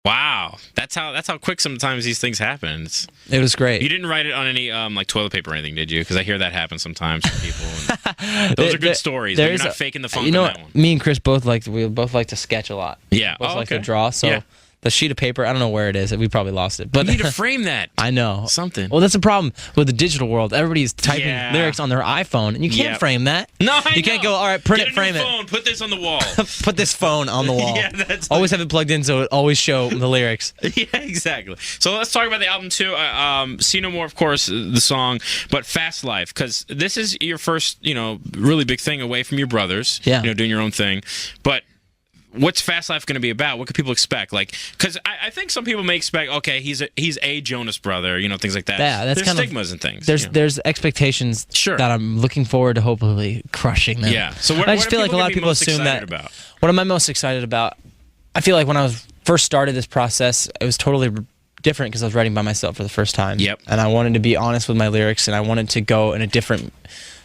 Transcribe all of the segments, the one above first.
Wow, that's how quick sometimes these things happen. It was great. You didn't write it on any like toilet paper or anything, did you? Because I hear that happen sometimes from people. And those are good stories. But you're not faking the funk on that one. Me and Chris both like to sketch a lot. Yeah, both like to draw. So the sheet of paper, I don't know where it is. We probably lost it. But you need to frame that. I know. Something. Well, that's the problem with the digital world. Everybody's typing lyrics on their iPhone, and you can't frame that. No, you can't go, all right, print it, frame phone, Put this on the wall. Put this phone on the wall. Yeah, that's always have it plugged in so it always show the lyrics. Yeah, exactly. So let's talk about the album, too. See No More, of course, the song, but Fast Life, because this is your first, really big thing away from your brothers, doing your own thing. But what's Fast Life going to be about? What could people expect? Like, because I think some people may expect, okay, he's a Jonas brother, things like that. Yeah, that's there's stigmas and things. There's expectations that I'm looking forward to hopefully crushing them. Yeah. So I just feel like a lot of people assume that. What am I most excited about? I feel like when I was first started this process, it was totally different because I was writing by myself for the first time. Yep. And I wanted to be honest with my lyrics, and I wanted to go in a different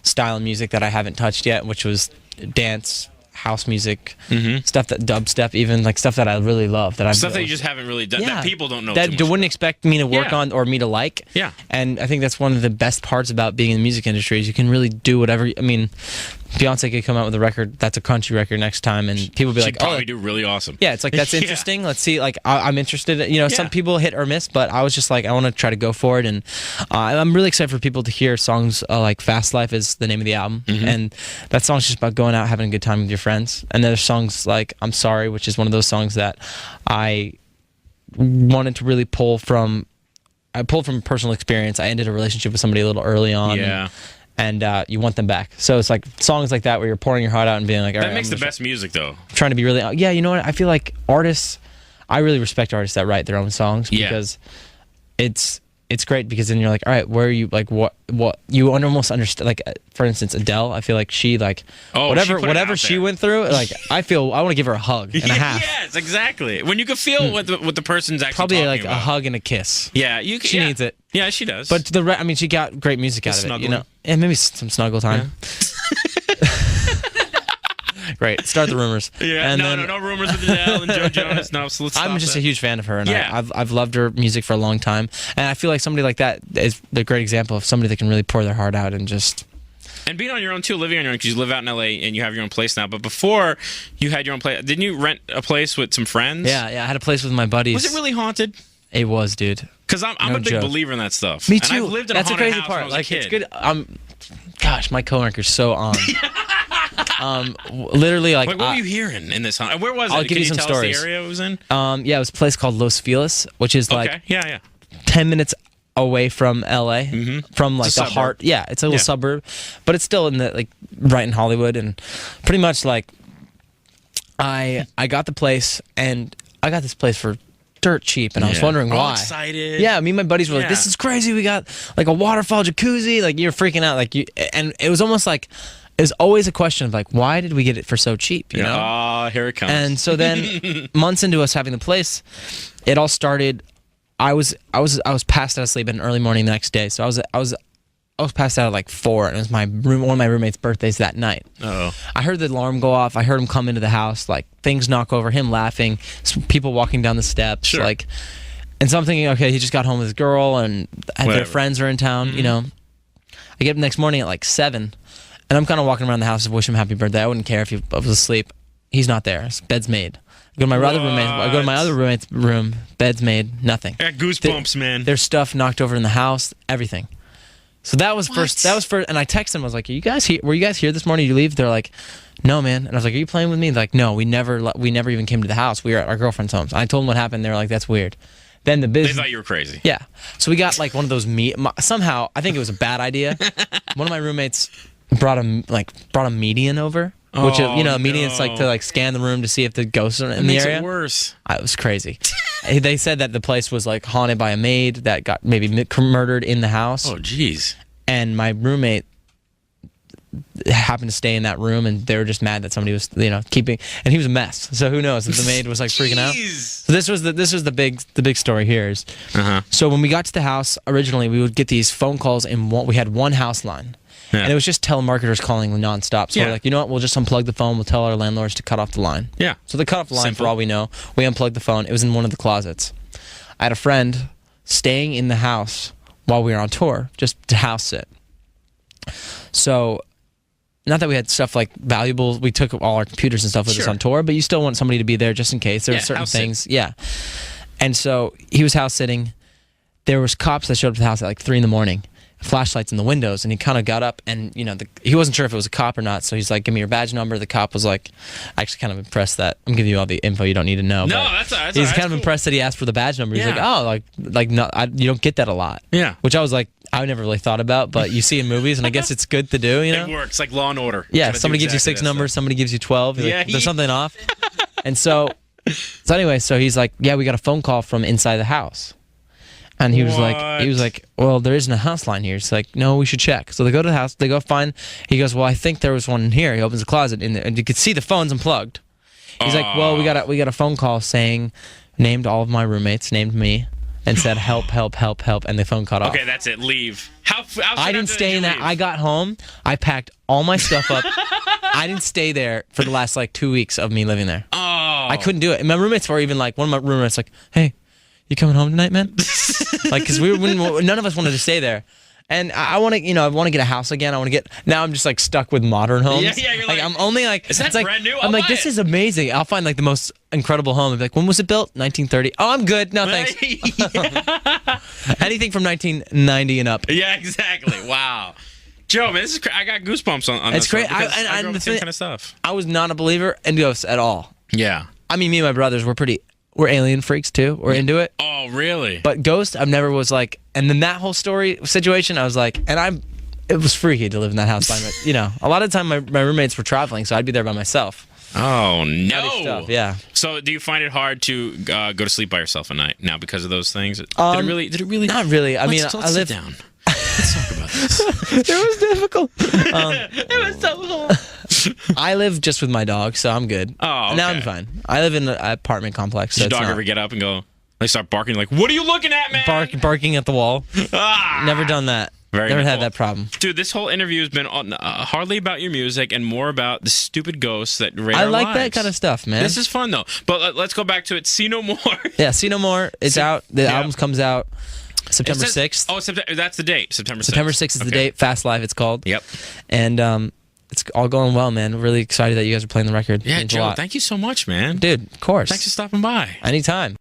style of music that I haven't touched yet, which was dance, house music, stuff that dubstep, even like stuff that I really love. Stuff that you just haven't really done, that people don't know. That too much wouldn't about. expect me to work on or me to like. Yeah. And I think that's one of the best parts about being in the music industry is you can really do whatever. I mean, Beyonce could come out with a record that's a country record next time, and people would be like, probably do really awesome. Yeah, it's like, that's interesting. Let's see. Like, I'm interested. Some people hit or miss, but I was just like, I want to try to go for it. And I'm really excited for people to hear songs like Fast Life is the name of the album. And that song's just about going out, having a good time with your friends. And there's songs like I'm Sorry, which is one of those songs that I wanted to really pull from. I pulled from personal experience. I ended a relationship with somebody a little early on. Yeah. And you want them back. So it's like songs like that where you're pouring your heart out and being like, all right. That makes the best music, though. Trying to be really, you know what? I feel like artists, I really respect artists that write their own songs because it's great because then you're like, all right, where are you, like, what you almost understand, like, for instance, Adele, I feel like she, like, whatever she went through, like, I want to give her a hug and a half. Yes, exactly. When you can feel what the person's actually probably talking like about. a hug and a kiss. Yeah, she needs it. Yeah, she does. But she got great music out of it, and maybe some snuggle time. Yeah. Great. Start the rumors. Yeah. And no rumors with Adele and Joe Jonas. No, so let's stop I'm just a huge fan of her, and yeah. I've loved her music for a long time. And I feel like somebody like that is the great example of somebody that can really pour their heart out and just. And being on your own too, living on your own, because you live out in LA and you have your own place now. But before you had your own place, didn't you rent a place with some friends? Yeah, I had a place with my buddies. Was it really haunted? It was, dude. Because I'm a big believer in that stuff. Me too. And I've lived in That's a the crazy house part. when I was Like, a kid. it's good. Gosh, my coworker's so on. Literally, like, what were you hearing in this? Where was it? I'll give you some tell stories. Us the area it was in? Yeah, it was a place called Los Feliz, which is like 10 minutes away from LA, from like the heart. Yeah, it's a little suburb, but it's still in the right in Hollywood, and pretty much like I got the place, and I got this place for dirt cheap, and I was wondering why. All excited. Yeah, me and my buddies were like, "This is crazy. We got like a waterfall jacuzzi." Like, you're freaking out, and it was almost like. It was always a question of like, why did we get it for so cheap? You know? Oh, here it comes. And so then, months into us having the place, it all started. I was passed out of sleep in early morning the next day. So I was passed out at like 4, and it was one of my roommates' birthdays that night. Oh. I heard the alarm go off. I heard him come into the house, like things knock over, him laughing, some people walking down the steps, like. And so I'm thinking, okay, he just got home with his girl, and their friends are in town. You know, I get up the next morning at like 7. And I'm kind of walking around the house to wish him happy birthday. I wouldn't care if he was asleep. He's not there. His bed's made. I go to my other roommate's room. Bed's made. Nothing. I got goosebumps, man. There's stuff knocked over in the house. Everything. So that was first. That was first. And I texted him. I was like, "Are you guys here? Were you guys here this morning? Did you leave?" They're like, "No, man." And I was like, "Are you playing with me?" They're like, "No, we never even came to the house. We were at our girlfriend's homes." I told them what happened. They were like, "That's weird." Then the business. They thought you were crazy. Yeah. So we got like one of those somehow I think it was a bad idea. One of my roommates brought a median over, which a median's like to scan the room to see if the ghosts are in the area. Makes it worse. It was crazy. They said that the place was like haunted by a maid that got maybe murdered in the house. Oh, jeez. And my roommate happened to stay in that room, and they were just mad that somebody was keeping, and he was a mess. So who knows if the maid was like freaking out. So this was the big story here is. So when we got to the house originally, we would get these phone calls, and we had one house line. And it was just telemarketers calling nonstop. So we're like, you know what? We'll just unplug the phone. We'll tell our landlords to cut off the line. Yeah. So they cut off the line for all we know. We unplugged the phone. It was in one of the closets. I had a friend staying in the house while we were on tour, just to house sit. So, not that we had stuff like valuable, we took all our computers and stuff with us on tour, but you still want somebody to be there just in case. There were certain things. Yeah. And so, he was house sitting. There was cops that showed up to the house at like 3 a.m, flashlights in the windows, and he kind of got up, and he wasn't sure if it was a cop or not, so he's like, give me your badge number. The cop was like, actually kind of impressed that I'm giving you all the info you don't need to know. No, that's all right. He's kind of impressed that he asked for the badge number. He's like, oh, like no, you don't get that a lot. Yeah. Which I was like, I never really thought about, but you see in movies, and I guess it's good to do, It works, like Law and Order. Yeah, somebody gives you 6 numbers, somebody gives you 12. Like, there's something off. And so anyway, so he's like, yeah, we got a phone call from inside the house. And he was like, well, there isn't a house line here. It's like, no, we should check. So they go to the house, they go find. He goes, well, I think there was one in here. He opens the closet in there, and you could see the phone's unplugged. He's like, well, we got a phone call saying, named all of my roommates, named me, and said help, help, help, help, and the phone cut off. Okay, that's it. Leave. How I didn't stay in that. I got home. I packed all my stuff up. I didn't stay there for the last like 2 weeks of me living there. Oh. I couldn't do it. And my roommates were even like, one of my roommates like, hey, you coming home tonight, man? Like, because none of us wanted to stay there. And I want to, get a house again. Now I'm just like stuck with modern homes. Yeah, you're like, I'm only like, is that it's like, brand new? I'm like, this is amazing. I'll find like the most incredible home. I'll be like, when was it built? 1930. Oh, I'm good. No, thanks. Anything from 1990 and up. Yeah, exactly. Wow. Joe, man, this is I got goosebumps on this. It's great. I grew up with the same kind of stuff. I was not a believer in ghosts at all. Yeah. I mean, me and my brothers we're alien freaks too. We're into it. Oh, really? But ghost, I've never was like, and then that whole situation, I was like, it was freaky to live in that house by a lot of the time my roommates were traveling, so I'd be there by myself. Oh, no. Stuff, yeah. So do you find it hard to go to sleep by yourself at night now because of those things? Did it really? Not really. I let's sit down. Let's talk about this. It was difficult. It was so cool. I live just with my dog, so I'm good. Oh, okay. Now I'm fine. I live in an apartment complex. So Does your dog ever get up and go, they start barking like, what are you looking at, man? Barking at the wall. Ah! Never done that. Never had that problem. Dude, this whole interview has been hardly about your music and more about the stupid ghosts that raid our like lives. that kind of stuff, man. This is fun, though. But let's go back to it. See No More. Yeah, See No More. It's out. The album comes out September 6th. Oh, that's the date. September 6th. September 6th is the date. Fast Life, it's called. Yep. And it's all going well, man. Really excited that you guys are playing the record. Yeah, Joe, thank you so much, man. Dude, of course. Thanks for stopping by. Anytime.